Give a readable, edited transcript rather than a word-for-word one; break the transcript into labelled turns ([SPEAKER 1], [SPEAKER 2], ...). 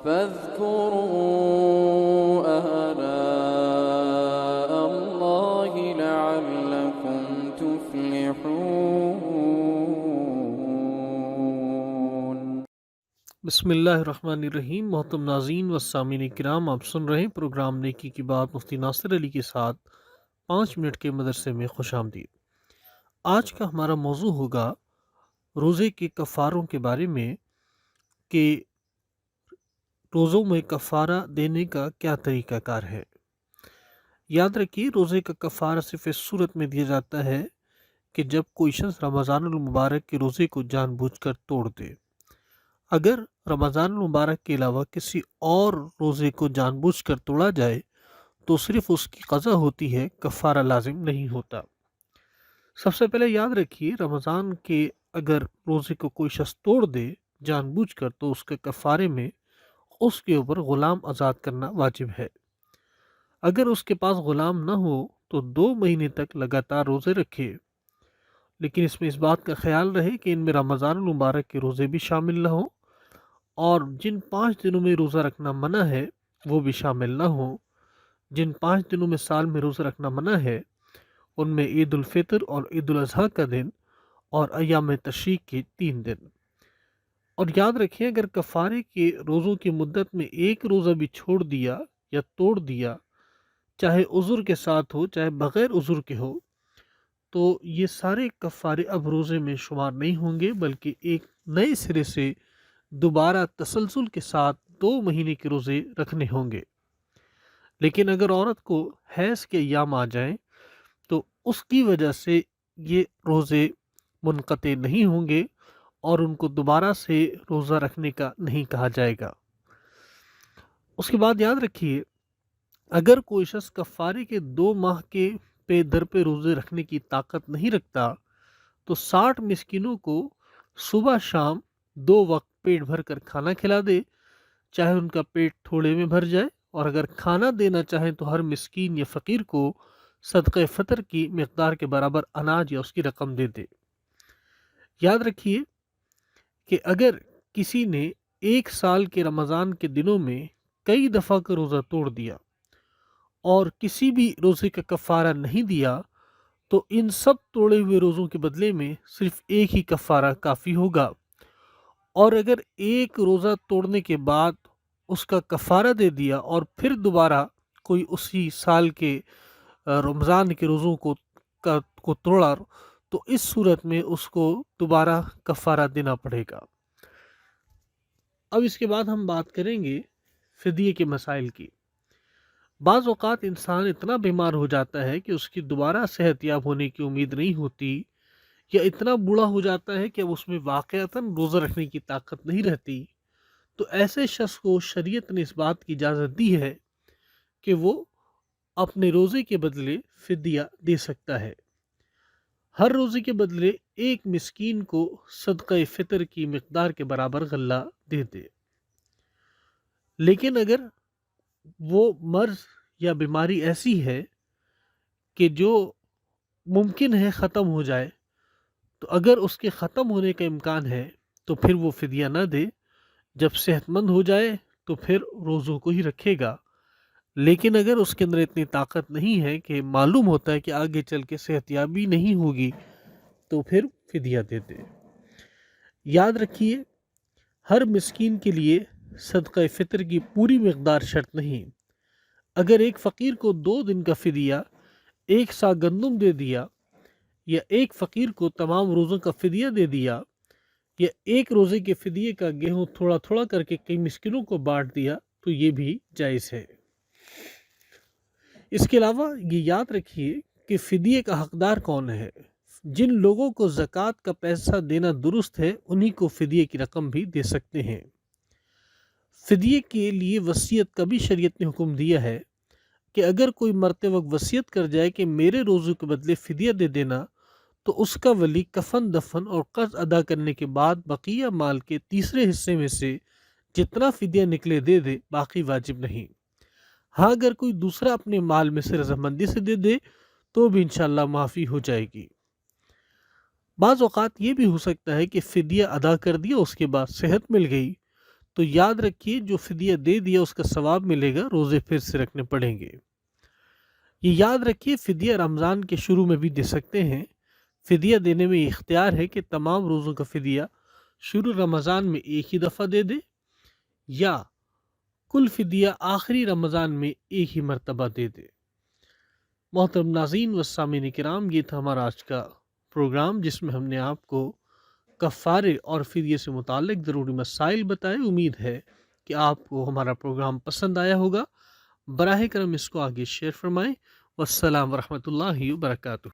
[SPEAKER 1] فاذكروا آلاء الله لعلكم تفلحون۔
[SPEAKER 2] بسم اللہ الرحمن الرحیم۔ محترم ناظرین و سامعین کرام، آپ سن رہے ہیں پروگرام نیکی کی بات مفتی ناصر علی کے ساتھ 5 منٹ کے مدرسے میں خوش آمدید۔ آج کا ہمارا موضوع ہوگا روزے کے کفاروں کے بارے میں کہ روزوں میں کفارہ دینے کا کیا طریقہ کار ہے۔ یاد رکھیے، روزے کا کفارہ صرف اس صورت میں دیا جاتا ہے کہ جب کوئی شخص رمضان المبارک کے روزے کو جان بوجھ کر توڑ دے۔ اگر رمضان المبارک کے علاوہ کسی اور روزے کو جان بوجھ کر توڑا جائے تو صرف اس کی قضا ہوتی ہے، کفارہ لازم نہیں ہوتا۔ سب سے پہلے یاد رکھیے، رمضان کے اگر روزے کو کوئی شخص توڑ دے جان بوجھ کر تو اس کے کفارے میں اس کے اوپر غلام آزاد کرنا واجب ہے۔ اگر اس کے پاس غلام نہ ہو تو 2 مہینے تک لگاتار روزے رکھے، لیکن اس میں اس بات کا خیال رہے کہ ان میں رمضان المبارک کے روزے بھی شامل نہ ہوں، اور جن 5 دنوں میں روزہ رکھنا منع ہے وہ بھی شامل نہ ہوں۔ جن 5 دنوں میں سال میں روزہ رکھنا منع ہے ان میں عید الفطر اور عید الاضحیٰ کا دن اور ایام تشریق کے 3 دن۔ اور یاد رکھیں، اگر کفارے کے روزوں کی مدت میں ایک روزہ بھی چھوڑ دیا یا توڑ دیا، چاہے عذر کے ساتھ ہو چاہے بغیر عذر کے ہو، تو یہ سارے کفارے اب روزے میں شمار نہیں ہوں گے، بلکہ ایک نئے سرے سے دوبارہ تسلسل کے ساتھ 2 مہینے کے روزے رکھنے ہوں گے۔ لیکن اگر عورت کو حیض کے ایام آ جائیں تو اس کی وجہ سے یہ روزے منقطع نہیں ہوں گے اور ان کو دوبارہ سے روزہ رکھنے کا نہیں کہا جائے گا۔ اس کے بعد یاد رکھیے، اگر کوئی شخص کفارے کے 2 ماہ کے پے در پہ روزے رکھنے کی طاقت نہیں رکھتا تو 60 مسکینوں کو صبح شام 2 وقت پیٹ بھر کر کھانا کھلا دے، چاہے ان کا پیٹ تھوڑے میں بھر جائے، اور اگر کھانا دینا چاہیں تو ہر مسکین یا فقیر کو صدقہ فطر کی مقدار کے برابر اناج یا اس کی رقم دے دے۔ یاد رکھیے کہ اگر کسی نے 1 سال کے رمضان کے دنوں میں کئی دفعہ کا روزہ توڑ دیا اور کسی بھی روزے کا کفارہ نہیں دیا تو ان سب توڑے ہوئے روزوں کے بدلے میں صرف ایک ہی کفارہ کافی ہوگا، اور اگر ایک روزہ توڑنے کے بعد اس کا کفارہ دے دیا اور پھر دوبارہ کوئی اسی سال کے رمضان کے روزوں کو توڑا تو اس صورت میں اس کو دوبارہ کفارہ دینا پڑے گا۔ اب اس کے بعد ہم بات کریں گے فدیے کے مسائل کی۔ بعض اوقات انسان اتنا بیمار ہو جاتا ہے کہ اس کی دوبارہ صحت یاب ہونے کی امید نہیں ہوتی، یا اتنا بوڑھا ہو جاتا ہے کہ اب اس میں واقعتاً روزہ رکھنے کی طاقت نہیں رہتی، تو ایسے شخص کو شریعت نے اس بات کی اجازت دی ہے کہ وہ اپنے روزے کے بدلے فدیہ دے سکتا ہے۔ ہر روزے کے بدلے ایک مسکین کو صدقہ فطر کی مقدار کے برابر غلہ دے دے۔ لیکن اگر وہ مرض یا بیماری ایسی ہے کہ جو ممکن ہے ختم ہو جائے، تو اگر اس کے ختم ہونے کا امکان ہے تو پھر وہ فدیہ نہ دے، جب صحت مند ہو جائے تو پھر روزوں کو ہی رکھے گا۔ لیکن اگر اس کے اندر اتنی طاقت نہیں ہے کہ معلوم ہوتا ہے کہ آگے چل کے صحت یابی نہیں ہوگی، تو پھر فدیہ دے دے۔ یاد رکھیے، ہر مسکین کے لیے صدقہ فطر کی پوری مقدار شرط نہیں۔ اگر ایک فقیر کو 2 دن کا فدیہ 1 سا گندم دے دیا، یا ایک فقیر کو تمام روزوں کا فدیہ دے دیا، یا ایک روزے کے فدیے کا گیہوں تھوڑا تھوڑا کر کے کئی مسکینوں کو بانٹ دیا، تو یہ بھی جائز ہے۔ اس کے علاوہ یہ یاد رکھیے کہ فدیے کا حقدار کون ہے۔ جن لوگوں کو زکوٰۃ کا پیسہ دینا درست ہے انہی کو فدیے کی رقم بھی دے سکتے ہیں۔ فدیے کے لیے وصیت کا بھی شریعت نے حکم دیا ہے کہ اگر کوئی مرتے وقت وصیت کر جائے کہ میرے روزوں کے بدلے فدیہ دے دینا، تو اس کا ولی کفن دفن اور قرض ادا کرنے کے بعد بقیہ مال کے تیسرے حصے میں سے جتنا فدیہ نکلے دے دے، باقی واجب نہیں۔ ہاں، اگر کوئی دوسرا اپنے مال میں سے رضامندی سے دے دے تو بھی انشاءاللہ معافی ہو جائے گی۔ بعض اوقات یہ بھی ہو سکتا ہے کہ فدیہ ادا کر دیا، اس کے بعد صحت مل گئی تو یاد رکھیے جو فدیہ دے دیا اس کا ثواب ملے گا، روزے پھر سے رکھنے پڑیں گے۔ یہ یاد رکھیے فدیہ رمضان کے شروع میں بھی دے سکتے ہیں۔ فدیہ دینے میں یہ اختیار ہے کہ تمام روزوں کا فدیہ شروع رمضان میں ایک ہی دفعہ دے دے یا کل فدیہ آخری رمضان میں ایک ہی مرتبہ دے دے۔ محترم ناظرین و سامعین کرام، یہ تھا ہمارا آج کا پروگرام جس میں ہم نے آپ کو کفارے اور فدیے سے متعلق ضروری مسائل بتائے۔ امید ہے کہ آپ کو ہمارا پروگرام پسند آیا ہوگا۔ براہ کرم اس کو آگے شیئر فرمائیں۔ والسلام ورحمۃ اللہ وبرکاتہ۔